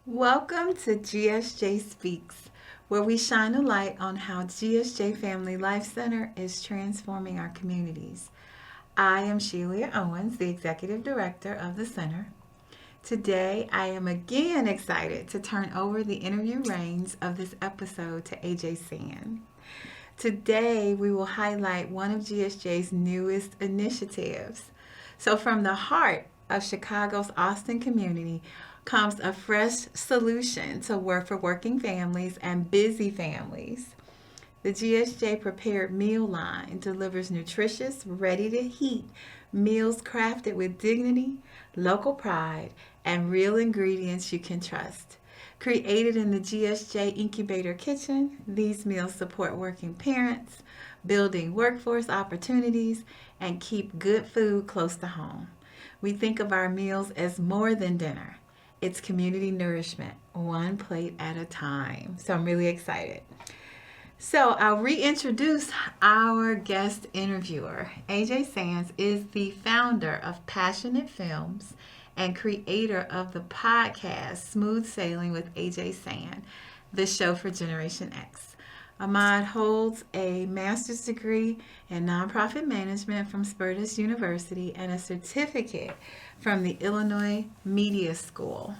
Welcome to GSJ Speaks, where we shine a light on how GSJ Family Life Center is transforming our communities. I am Shelia Owens, the Executive Director of the Center. Today, I am again excited to turn over the interview reins of this episode to AJ Sand. Today, we will highlight one of GSJ's newest initiatives. So, from the heart of Chicago's Austin community comes a fresh solution to work for working families and busy families. The GSJ Prepared Meal Line delivers nutritious, ready-to-heat meals crafted with dignity, local pride, and real ingredients you can trust. Created in the GSJ Incubator kitchen, these meals support working parents, building workforce opportunities, and keep good food close to home. We think of our meals as more than dinner. It's community nourishment, one plate at a time. So I'm really excited. So I'll reintroduce our guest interviewer. AJ Sands is the founder of Passionate Films and creator of the podcast Smooth Sailing with AJ Sand, the show for Generation X. Ahmad holds a master's degree in nonprofit management from Spartus University and a certificate from the Illinois Media School.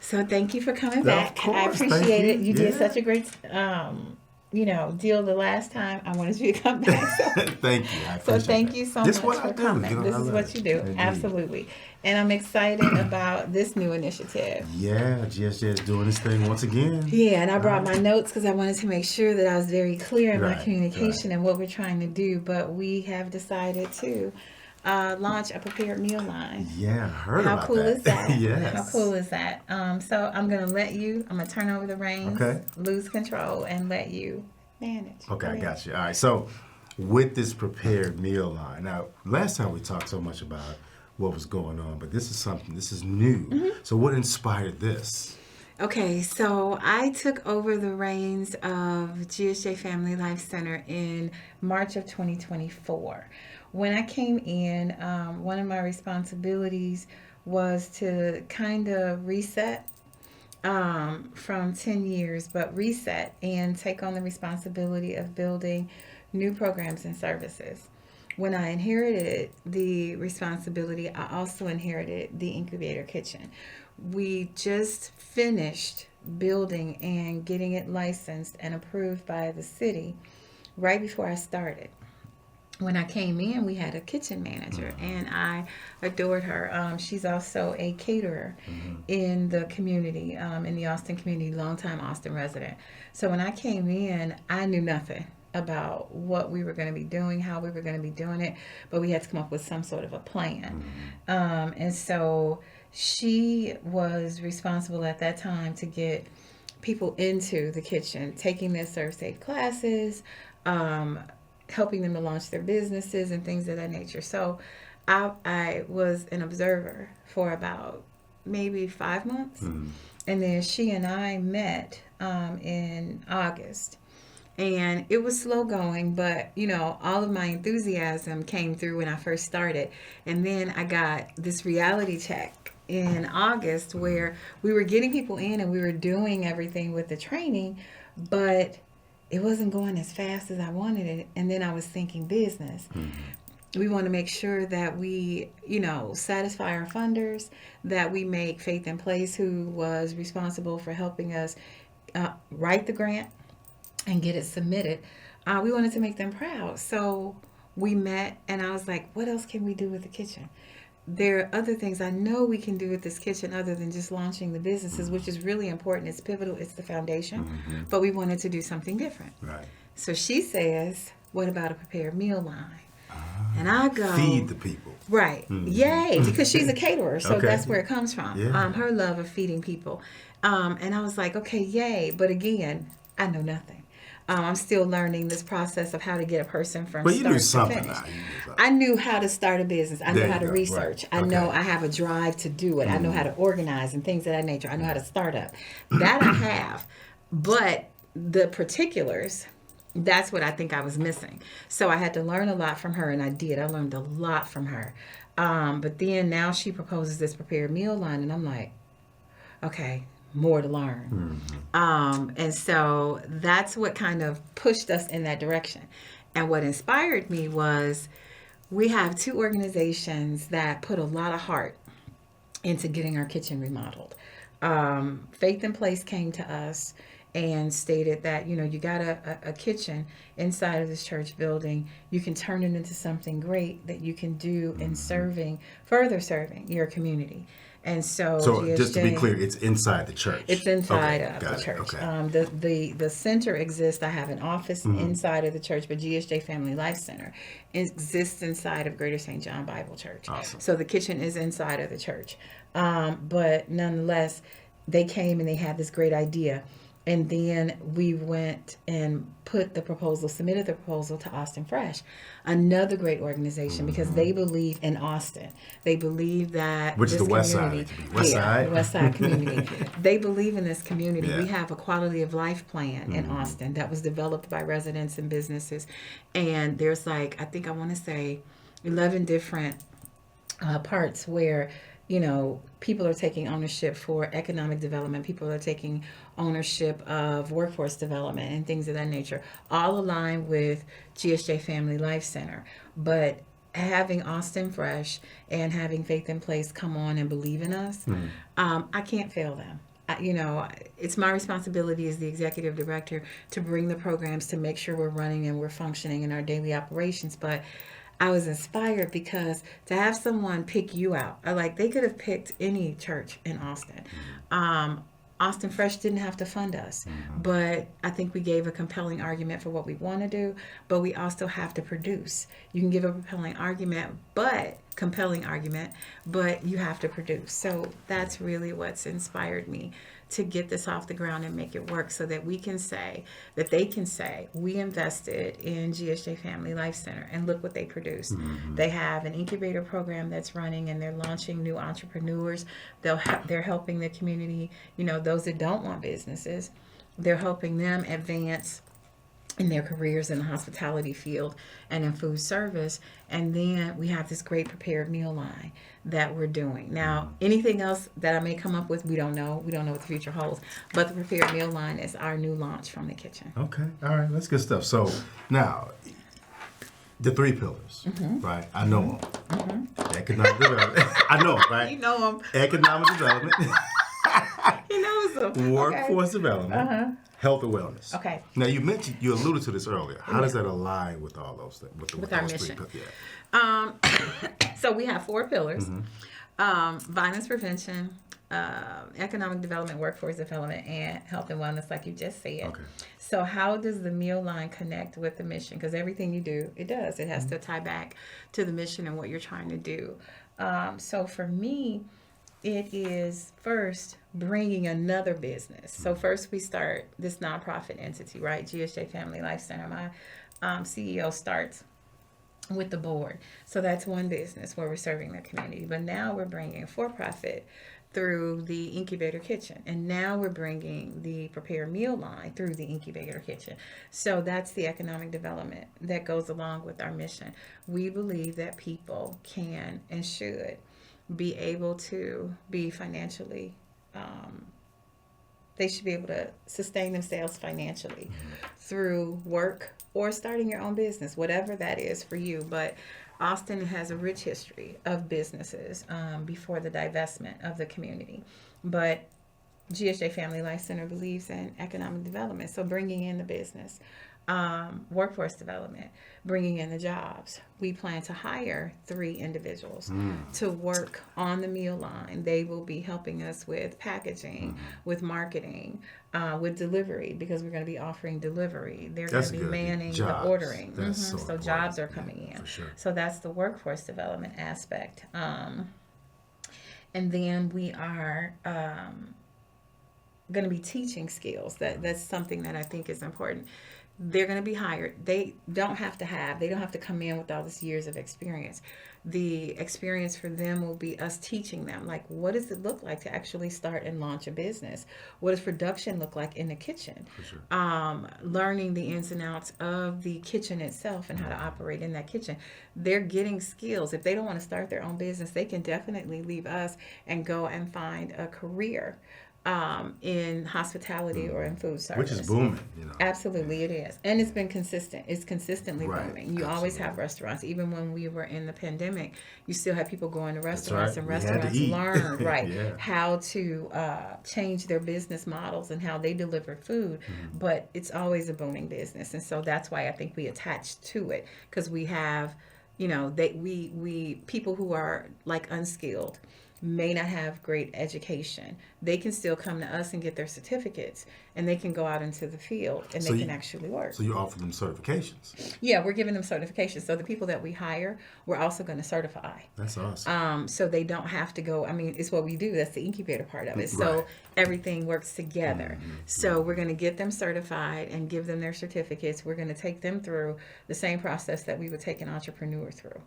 So thank you for coming back. Course, I appreciate it. You did such a great, deal the last time. I wanted you to come back. So, thank you. I appreciate so thank you so much what for I do. coming. This is what you do. Indeed. Absolutely. And I'm excited about this new initiative. Yeah, GSJ is doing this thing once again. Yeah, and I brought my notes because I wanted to make sure that I was very clear in my Right, communication and what we're trying to do. But we have decided to launch a prepared meal line. Yeah, I heard How about cool that. is that? Yes. How cool is that? So I'm going to turn over the reins, lose control, and let you manage. Okay, I got you. All right, so with this prepared meal line, now last time we talked so much about what was going on, but this is new. Mm-hmm. So what inspired this? Okay, so I took over the reins of GSJ Family Life Center in March of 2024. When I came in, one of my responsibilities was to kind of reset from 10 years, but reset and take on the responsibility of building new programs and services. When I inherited the responsibility, I also inherited the Incubator kitchen. We just finished building and getting it licensed and approved by the city right before I started. When I came in, we had a kitchen manager, and I adored her. She's also a caterer in the community, in the Austin community, longtime Austin resident. So when I came in, I knew nothing about what we were going to be doing, how we were going to be doing it, but we had to come up with some sort of a plan. And so she was responsible at that time to get people into the kitchen, taking their Serve Safe classes, helping them to launch their businesses and things of that nature. So I was an observer for about maybe 5 months. And then she and I met in August. And it was slow going, but, all of my enthusiasm came through when I first started. And then I got this reality check in August where we were getting people in and we were doing everything with the training, but it wasn't going as fast as I wanted it. And then I was thinking business. We want to make sure that we, satisfy our funders, that we make Faith in Place, who was responsible for helping us write the grant and get it submitted. We wanted to make them proud. So we met and I was like, what else can we do with the kitchen? There are other things I know we can do with this kitchen other than just launching the businesses, which is really important. It's pivotal. It's the foundation. But we wanted to do something different. Right. So she says, what about a prepared meal line? And I go, feed the people. Right. Yay. Because she's a caterer. So Okay. that's where it comes from. Yeah. Her love of feeding people. And I was like, okay, yay. But again, I know nothing. I'm still learning this process of how to get a person from But you knew start to something finish. now. You knew something. I knew how to start a business. I There know how you to go. research. Right. I know Okay. I have a drive to do it. I know how to organize and things of that nature. I know how to start up. That I have. But the particulars, that's what I think I was missing. So I had to learn a lot from her, and I did. I learned a lot from her. But then now she proposes this prepared meal line, and I'm like, okay, more to learn. And so that's what kind of pushed us in that direction. And what inspired me was we have two organizations that put a lot of heart into getting our kitchen remodeled. Faith in Place came to us and stated that, you know, you got a kitchen inside of this church building. You can turn it into something great that you can do in further serving your community. And so So just to be GSJ, clear, it's inside the church. it's inside Okay, of got the it. church. Okay. The center exists. I have an office inside of the church, but GSJ Family Life Center exists inside of Greater St. John Bible Church. Awesome. So the kitchen is inside of the church. But nonetheless, they came and they had this great idea. And then we went and submitted the proposal to Austin Fresh, another great organization, because they believe in Austin. They believe that Which is this the West Side. community, It could be West Side. the West Side community. They believe in this community. Yeah. We have a quality of life plan in Austin that was developed by residents and businesses, and there's like, I think I want to say 11 different parts where, you know, people are taking ownership for economic development. People are taking ownership of workforce development and things of that nature, all aligned with GSJ Family Life Center. But having Austin Fresh and having Faith in Place come on and believe in us, I can't fail them. You know, it's my responsibility as the executive director to bring the programs, to make sure we're running and we're functioning in our daily operations. But I was inspired because to have someone pick you out, they could have picked any church in Austin. Austin Fresh didn't have to fund us, but I think we gave a compelling argument for what we want to do, but we also have to produce. You can give a compelling argument, but you have to produce. So that's really what's inspired me to get this off the ground and make it work, so that we can say, that they can say, we invested in GSJ Family Life Center and look what they produced. They have an incubator program that's running, and they're launching new entrepreneurs. They're helping the community, you know, those that don't want businesses. They're helping them advance in their careers in the hospitality field and in food service. And then we have this great prepared meal line that we're doing. Now, anything else that I may come up with, we don't know. We don't know what the future holds. But the prepared meal line is our new launch from the kitchen. Okay. All right. That's good stuff. So now, the three pillars, right? I know them. Economic development. I know them, right? You know them. Economic development. He knows them. Workforce development. Health and wellness. Okay. Now you alluded to this earlier. How does that align with all those things? With our those mission. Three, yeah. So we have 4 pillars: violence prevention, economic development, workforce development, and health and wellness, like you just said. Okay. So how does the meal line connect with the mission? Because everything you do, it does. It has to tie back to the mission and what you're trying to do. So for me, it is first bringing another business. So first we start this nonprofit entity, right? GSJ Family Life Center. My CEO starts with the board. So that's one business where we're serving the community. But now we're bringing for-profit through the Incubator kitchen. And now we're bringing the prepared meal line through the Incubator kitchen. So that's the economic development that goes along with our mission. We believe that people can and should be able to be financially, they should be able to sustain themselves financially through work or starting your own business, whatever that is for you. But Austin has a rich history of businesses before the divestment of the community. But GSJ Family Life Center believes in economic development, so bringing in the business, workforce development, bringing in the jobs. We plan to hire 3 individuals to work on the meal line. They will be helping us with packaging, with marketing, with delivery, because we're going to be offering delivery. They're going to be manning the ordering. So jobs are coming in. For sure. So that's the workforce development aspect. And then we are going to be teaching skills. That's something that I think is important. they're going to be hired. They don't have to come in with all this years of experience. The experience for them will be us teaching them, like, what does it look like to actually start and launch a business? What does production look like in the kitchen? For sure. Learning the ins and outs of the kitchen itself and how to operate in that kitchen. They're getting skills. If they don't want to start their own business, they can definitely leave us and go and find a career in hospitality or in food service. Which is booming, Absolutely, it is. And it's been consistent. It's consistently Right, booming. You always have restaurants. Even when we were in the pandemic, you still had people going to restaurants, right. and We had to restaurants eat. learn, right, Yeah. how to change their business models and how they deliver food. But it's always a booming business. And so that's why I think we attach to it, because we have, we people who are like unskilled, may not have great education. They can still come to us and get their certificates, and they can go out into the field and they can actually work. So you offer them certifications. Yeah, we're giving them certifications. So the people that we hire, we're also going to certify. That's awesome. So they don't have to go. I mean, it's what we do. That's the incubator part of it. So Right. everything works together. So we're going to get them certified and give them their certificates. We're going to take them through the same process that we would take an entrepreneur through,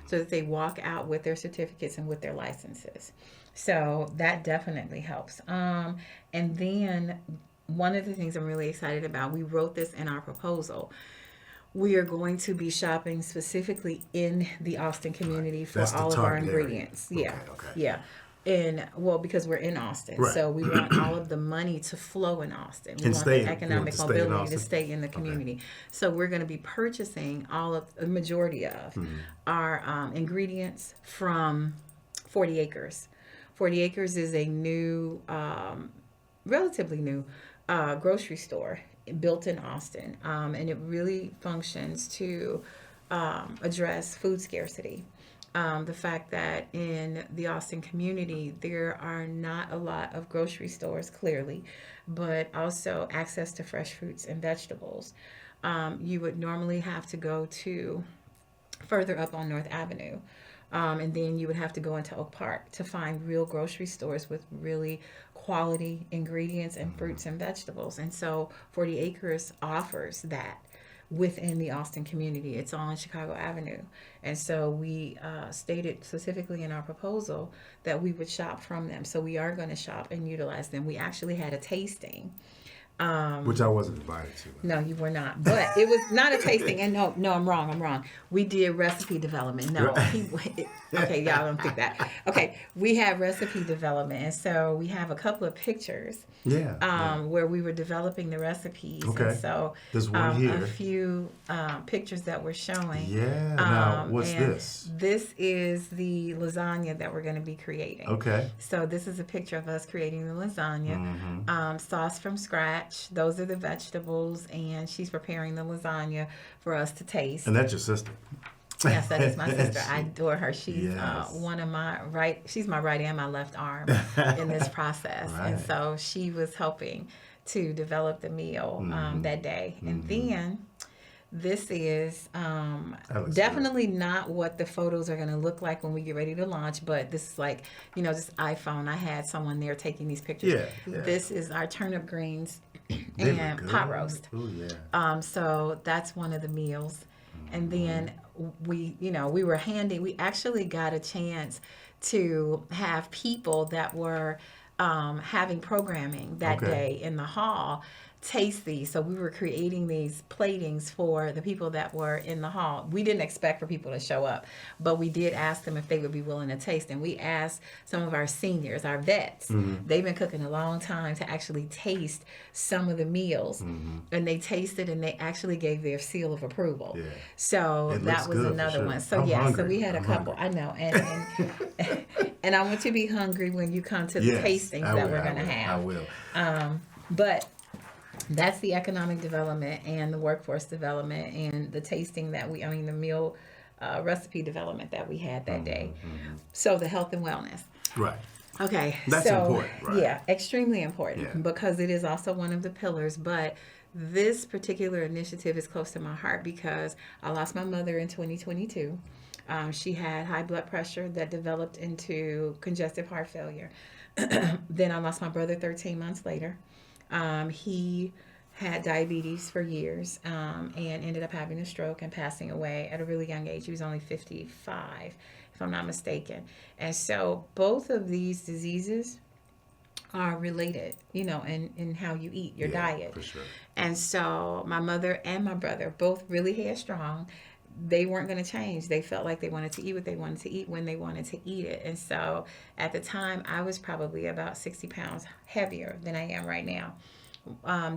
so that they walk out with their certificates and with their licenses. So that definitely helps. And then one of the things I'm really excited about, we wrote this in our proposal. We are going to be shopping specifically in the Austin community for That's the all of our target area. ingredients. Yeah. Okay. Yeah. And because we're in Austin, Right. so we want all of the money to flow in Austin. We And want stay the in- economic you want it to stay in mobility to Austin? stay in the community. So we're going to be purchasing a majority of our ingredients from 40 Acres. 40 Acres is a new, relatively new grocery store built in Austin, and it really functions to address food scarcity. The fact that in the Austin community, there are not a lot of grocery stores, clearly, but also access to fresh fruits and vegetables. You would normally have to go to further up on North Avenue. And then you would have to go into Oak Park to find real grocery stores with really quality ingredients and fruits and vegetables. And so 40 Acres offers that within the Austin community. It's on Chicago Avenue. And so we stated specifically in our proposal that we would shop from them. So we are going to shop and utilize them. We actually had a tasting. Which I wasn't invited to. No, you were not. But it was not a tasting. And no, I'm wrong. We did recipe development. No, okay, y'all don't think that. Okay, we have recipe development, and so we have a couple of pictures. Where we were developing the recipes. Okay. And so There's one here. A few pictures that we're showing. Yeah. Now, what's and this? This is the lasagna that we're going to be creating. Okay. So this is a picture of us creating the lasagna. Sauce from scratch. Those are the vegetables, and she's preparing the lasagna for us to taste. And that's your sister. Yes, that is my sister. I adore her. She's Yes. one of my right. She's my right and my left arm in this process, Right. and so she was helping to develop the meal that day. And then this is looks definitely not what the photos are going to look like when we get ready to launch, but this is like, this iPhone. I had someone there taking these pictures. Yeah. This is our turnip greens They look and good. pot roast. Ooh, yeah. So that's one of the meals. And then we actually got a chance to have people that were having programming that day in the hall taste these. So we were creating these platings for the people that were in the hall. We didn't expect for people to show up, but we did ask them if they would be willing to taste. And we asked some of our seniors, our vets, they've been cooking a long time, to actually taste some of the meals. And they tasted, and they actually gave their seal of approval. Yeah. So It that looks was good, for another sure. one. So I'm so hungry. we had a I'm couple. hungry. I know. And and I want you to be hungry when you come to the Yes, tastings I that will, we're going to I have. will. But that's the economic development and the workforce development and the tasting the meal recipe development that we had that day. So the health and wellness. Right. Okay. That's important, right? Yeah, extremely important, Yeah. because it is also one of the pillars. But this particular initiative is close to my heart because I lost my mother in 2022. She had high blood pressure that developed into congestive heart failure. Then I lost my brother 13 months later. He had diabetes for years, and ended up having a stroke and passing away at a really young age. He was only 55, if I'm not mistaken. And so both of these diseases are related, in how you eat, your diet. For sure. And so my mother and my brother both really headstrong. They weren't going to change. They felt like they wanted to eat what they wanted to eat when they wanted to eat it. And so at the time, I was probably about 60 pounds heavier than I am right now.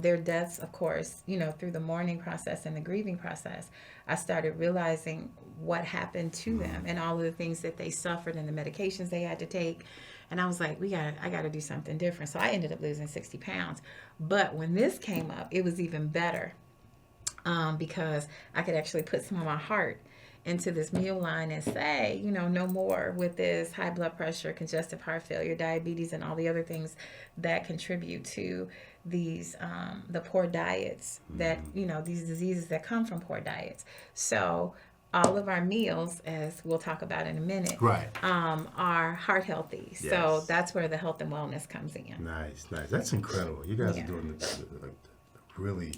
Their deaths, of course, through the mourning process and the grieving process, I started realizing what happened to them and all of the things that they suffered and the medications they had to take. And I was like, I got to do something different. So I ended up losing 60 pounds. But when this came up, it was even better, because I could actually put some of my heart into this meal line and say, no more with this high blood pressure, congestive heart failure, diabetes, and all the other things that contribute to these the poor diets that these diseases that come from poor diets. So all of our meals, as we'll talk about in a minute, right, are heart healthy. Yes. So that's where the health and wellness comes in. Nice. That's incredible. You guys are doing the really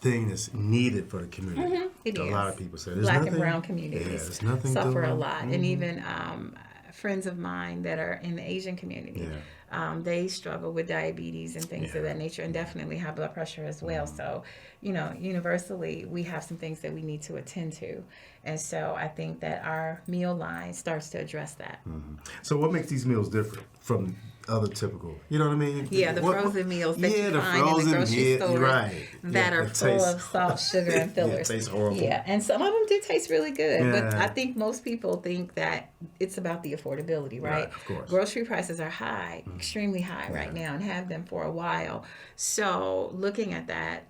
thing that's needed for the community. It a is. lot of people say Black and brown communities there's nothing suffer doing. a lot, and even friends of mine that are in the Asian community, they struggle with diabetes and things of that nature, and definitely high blood pressure as well. So, universally, we have some things that we need to attend to, and so I think that our meal line starts to address that. So, what makes these meals different from other typical? You know what I mean? Yeah, the frozen meals that you find in the grocery stores that are full of salt, sugar, and fillers. It tastes horrible. Yeah, and some of them do taste really good, but I think most people think that it's about the affordability, right? Of course. Grocery prices are high, extremely high right now, and have been for a while. So looking at that,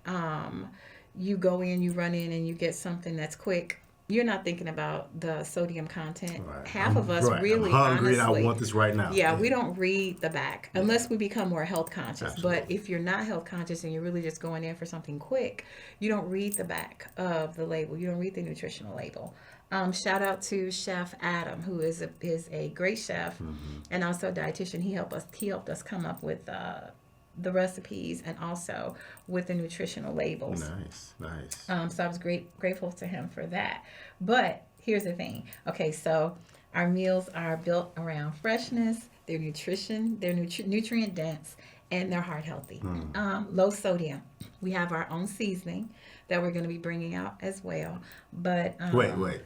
you go in, you run in, and you get something that's quick. You're not thinking about the sodium content. Right. Half of us really, I'm hungry honestly, and I want this right now. Yeah, we don't read the back unless we become more health conscious. Absolutely. But if you're not health conscious and you're really just going in for something quick, you don't read the back of the label. You don't read the nutritional label. Shout out to Chef Adam, who is a great chef and also a dietitian. He helped us come up with the recipes and also with the nutritional labels. Nice. So I was grateful to him for that. But here's the thing. Okay, so our meals are built around freshness, they're nutrient dense, and they're heart healthy. Low sodium. We have our own seasoning that we're going to be bringing out as well. But wait.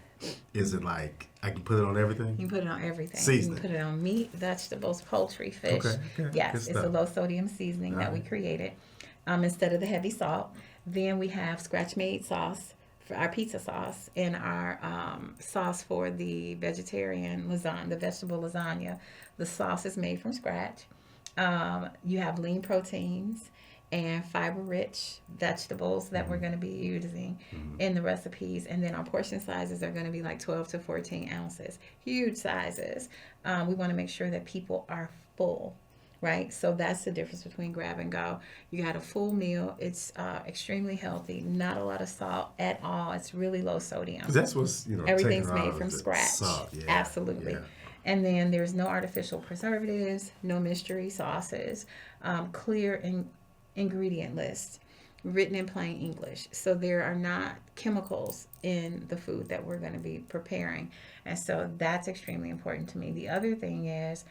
Is it like I can put it on everything? You can put it on everything. Seasoning. You can put it on meat, vegetables, poultry, fish. Okay. Yes, it's a low sodium seasoning that we created instead of the heavy salt. Then we have scratch made sauce for our pizza sauce and our sauce for the vegetarian lasagna, the vegetable lasagna. The sauce is made from scratch. You have lean proteins and fiber-rich vegetables that we're going to be using in the recipes. And then our portion sizes are going to be like 12 to 14 ounces. Huge sizes. We want to make sure that people are full, right? So that's the difference between grab and go. You got a full meal. It's extremely healthy. Not a lot of salt at all. It's really low sodium. That's what's, everything's made from scratch. Salt. Yeah. Absolutely. Yeah. And then there's no artificial preservatives, no mystery sauces, clear ingredient list written in plain English. So there are not chemicals in the food that we're going to be preparing. And so that's extremely important to me. The other thing is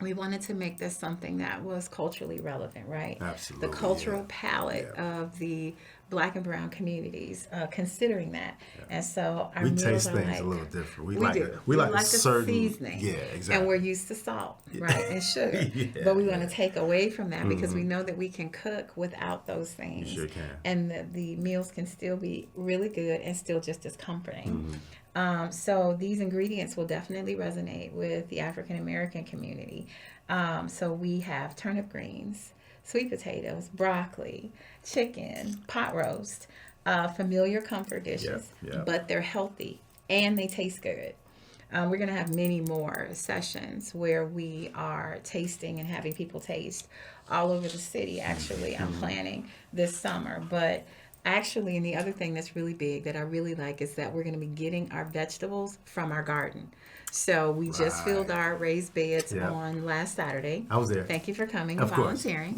we wanted to make this something that was culturally relevant, right? Absolutely. The cultural palette of the Black and brown communities, considering that. And so our we meals taste are things like, a little different. We like a certain seasoning. Yeah, exactly. And we're used to salt, right, and sugar. But we want to take away from that because we know that we can cook without those things. You sure can. And the meals can still be really good and still just as comforting. So these ingredients will definitely resonate with the African American community. So we have turnip greens, sweet potatoes, broccoli, chicken, pot roast, familiar comfort dishes, but they're healthy and they taste good. We're going to have many more sessions where we are tasting and having people taste all over the city. Actually, I'm planning this summer, but Actually, and the other thing that's really big that I really like is that we're going to be getting our vegetables from our garden. So we just filled Right. our raised beds Yep. on last Saturday. I was there. Thank you for coming and Of course. volunteering.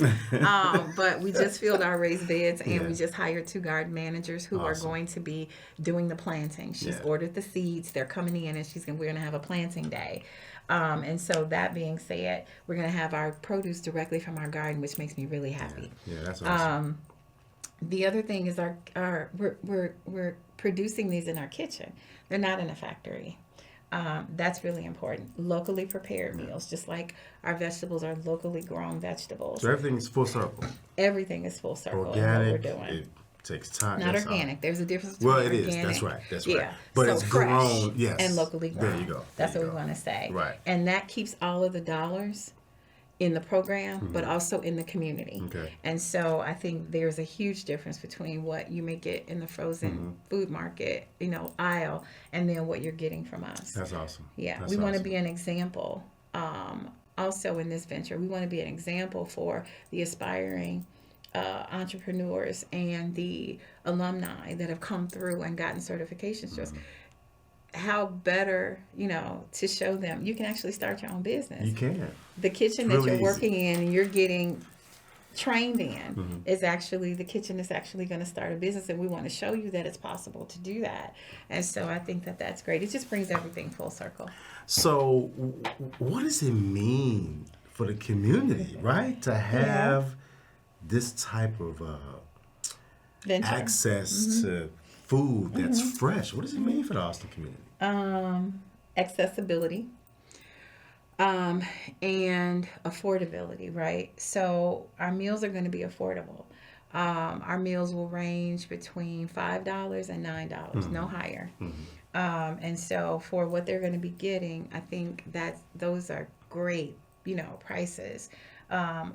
But we just filled our raised beds, and Yeah. we just hired 2 garden managers who are Awesome. going to be doing the planting. She's Yeah. ordered the seeds. They're coming in, and we're going to have a planting day. And so that being said, we're going to have our produce directly from our garden, which makes me really happy. Yeah, that's awesome. The other thing is we're producing these in our kitchen. They're not in a factory. That's really important. Locally prepared meals, just like our vegetables are locally grown vegetables. So everything's full circle. Everything is full circle Organic. in what we're doing. It takes time. Not That's all. organic. There's a difference between Well, it is. organic. That's right. That's right. Yeah. But so it's fresh grown. Yes. and locally grown. There you go. That's There what you we go. want to say. Right. And that keeps all of the dollars in the program, but also in the community. Okay. And so I think there's a huge difference between what you may get in the frozen food market, aisle, and then what you're getting from us. That's awesome. Yeah, That's we want to awesome. be an example. Also, in this venture, we want to be an example for the aspiring entrepreneurs and the alumni that have come through and gotten certifications. Just how better, to show them you can actually start your own business. You can. The kitchen It's that you're really working in and you're getting trained in is actually the kitchen is actually going to start a business, and we want to show you that it's possible to do that. And so I think that that's great. It just brings everything full circle. So, what does it mean for the community, right, to have this type of Venture. access to food that's fresh? What does it mean for the Austin community? Accessibility, and affordability, right? So our meals are going to be affordable. Our meals will range between $5 and $9, no higher. And so for what they're going to be getting, I think that those are great, prices.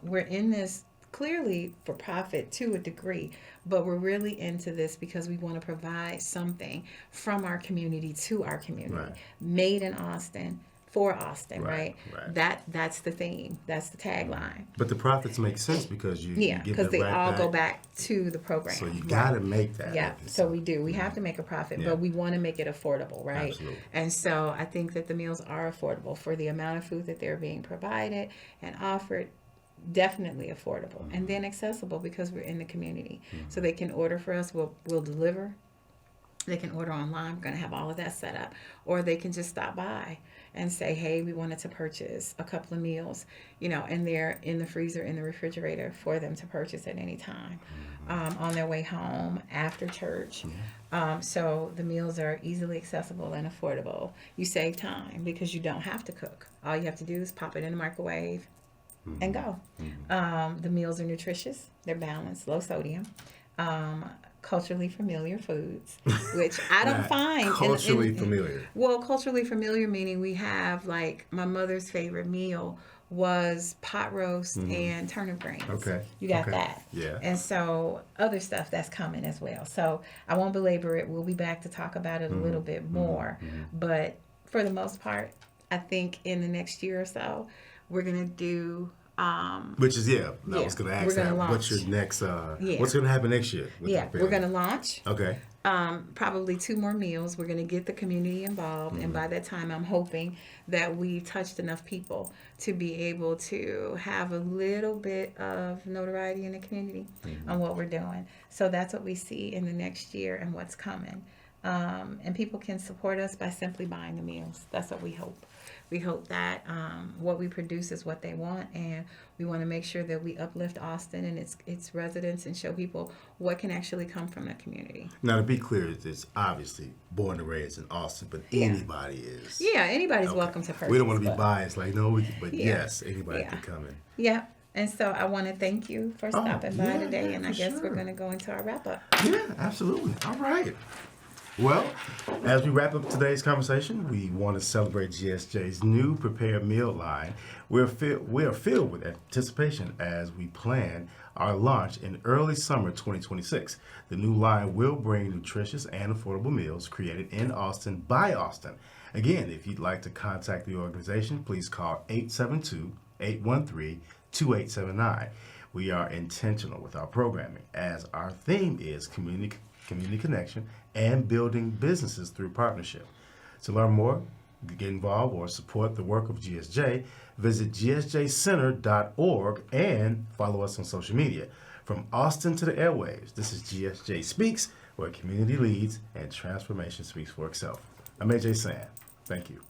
We're in this clearly for profit to a degree, but we're really into this because we want to provide something from our community to our community, Right. made in Austin for Austin, right? Right. That's the theme. That's the tagline. But the profits make sense because you Yeah, give because it they right all back. go back to the program. So you Right. got to make that. Yeah, so we do. We have to make a profit, Yeah. but we want to make it affordable, right? Absolutely. And so I think that the meals are affordable for the amount of food that they're being provided and offered. Definitely affordable, and then accessible because we're in the community. So they can order for us. We'll deliver. They can order online. We're going to have all of that set up, or they can just stop by and say, "Hey, we wanted to purchase a couple of meals," and they're in the freezer, in the refrigerator for them to purchase at any time, on their way home, after church. So the meals are easily accessible and affordable. You save time because you don't have to cook. All you have to do is pop it in the microwave and go. The meals are nutritious. They're balanced, low sodium. Culturally familiar foods, which I don't find culturally familiar. Well, culturally familiar meaning we have, like, my mother's favorite meal was pot roast and turnip greens. Okay. You got Okay. that. Yeah. And so other stuff that's coming as well. So I won't belabor it. We'll be back to talk about it a little bit more. But for the most part, I think in the next year or so, we're going to do Which is I was going to ask we're gonna that. launch. What's your next? What's going to happen next year? with the we're going to launch. Okay. Probably 2 more meals. We're going to get the community involved, and by that time, I'm hoping that we've touched enough people to be able to have a little bit of notoriety in the community on what we're doing. So that's what we see in the next year and what's coming. And people can support us by simply buying the meals. That's what we hope. We hope that what we produce is what they want, and we want to make sure that we uplift Austin and its residents and show people what can actually come from the community. Now, to be clear, it's obviously born and raised in Austin, but anybody is. Yeah, anybody's welcome to purchase. We don't want to be but- biased, but yes, anybody Yeah. can come in. Yeah. And so I want to thank you for stopping by yeah, today, yeah, and I for guess sure. we're going to go into our wrap up. Yeah, absolutely. All right. Well, as we wrap up today's conversation, we want to celebrate GSJ's new Prepared Meal Line. We are filled with anticipation as we plan our launch in early summer 2026. The new line will bring nutritious and affordable meals created in Austin by Austin. Again, if you'd like to contact the organization, please call 872-813-2879. We are intentional with our programming, as our theme is community connection and building businesses through partnership. To learn more, get involved, or support the work of GSJ, visit gsjcenter.org and follow us on social media. From Austin to the airwaves, this is GSJ Speaks, where community leads and transformation speaks for itself. I'm AJ Sand. Thank you.